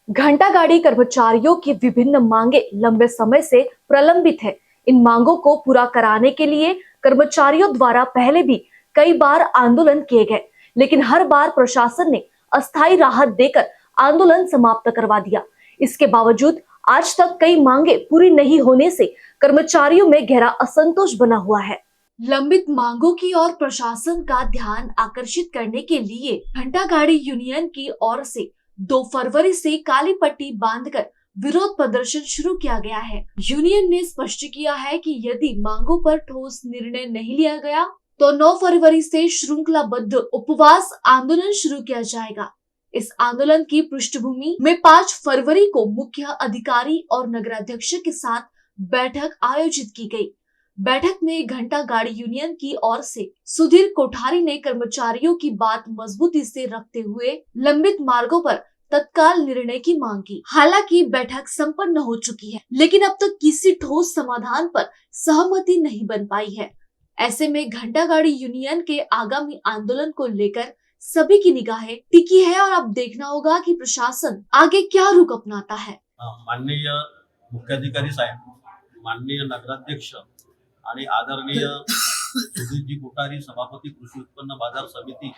घंटा गाड़ी कर्मचारियों की विभिन्न मांगे लंबे समय से प्रलंबित है। इन मांगों को पूरा कराने के लिए कर्मचारियों द्वारा पहले भी कई बार आंदोलन किए गए, लेकिन हर बार प्रशासन ने अस्थायी राहत देकर आंदोलन समाप्त करवा दिया। इसके बावजूद आज तक कई मांगे पूरी नहीं होने से कर्मचारियों में गहरा असंतोष बना हुआ है। लंबित मांगों की ओर प्रशासन का ध्यान आकर्षित करने के लिए घंटा गाड़ी यूनियन की ओर से 2 फरवरी से काली पट्टी बांधकर विरोध प्रदर्शन शुरू किया गया है। यूनियन ने स्पष्ट किया है कि यदि मांगों पर ठोस निर्णय नहीं लिया गया तो 9 फरवरी से श्रृंखलाबद्ध उपवास आंदोलन शुरू किया जाएगा। इस आंदोलन की पृष्ठभूमि में 5 फरवरी को मुख्य अधिकारी और नगराध्यक्ष के साथ बैठक आयोजित की गई। बैठक में घंटा गाड़ी यूनियन की ओर से सुधीर कोठारी ने कर्मचारियों की बात मजबूती से रखते हुए लंबित मार्गों पर तत्काल निर्णय की मांग की। हालांकि बैठक संपन्न हो चुकी है, लेकिन अब तक किसी ठोस समाधान पर सहमति नहीं बन पाई है। ऐसे में घंटा गाड़ी यूनियन के आगामी आंदोलन को लेकर सभी की निगाहें टिकी है और अब देखना होगा कि प्रशासन आगे क्या रुख अपनाता है। माननीय मुख्याधिकारी साहेब, माननीय नगराध्यक्ष आणि आदरणीय सुधीरजी कोठारी, सभापती कृषी उत्पन्न बाजार समिती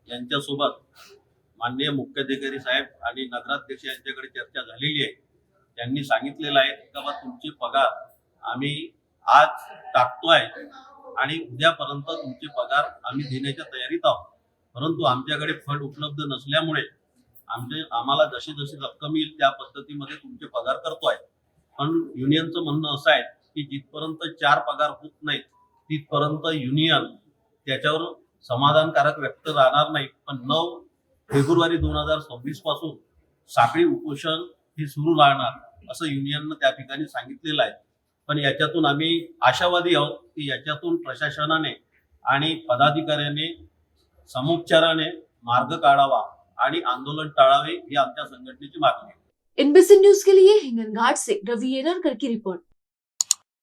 यांच्यासोबत माननीय मुख्याधिकारी साहेब आणि नगराध्यक्ष यांच्याकडे चर्चा झालेली आहे। त्यांनी सांगितलेलं आहे की बाबा तुमचे पगार आम्ही आज टाकतोय आणि उद्यापर्यंत तुमचे पगार आम्ही देण्याच्या तयारीत आहोत, परंतु आमच्याकडे फंड उपलब्ध नसल्यामुळे आम्हाला जशी जशी रक्कम येईल त्या पद्धतीमध्ये तुमचे पगार करतोय। पण युनियनचं म्हणणं असं आहे की जिथपर्यंत 4 पगार होत नाहीत तिथपर्यंत युनियन त्याच्यावर समाधानकारक व्यक्त राहणार नाही। पण 9 फेब्रुवारी 2026 पासून साखळी उपोषण हे सुरू राहणार असं युनियननं त्या ठिकाणी सांगितलेलं आहे। पण याच्यातून आम्ही आशावादी आहोत की याच्यातून प्रशासनाने आणि पदाधिकाऱ्यांनी समुपचाराने मार्ग काढावा आणि आंदोलन टाळावे ही आमच्या संघटनेची मागणी आहे। एनबीसी न्यूज के लिए हिंगनघाट से रवि येनरकर की रिपोर्ट।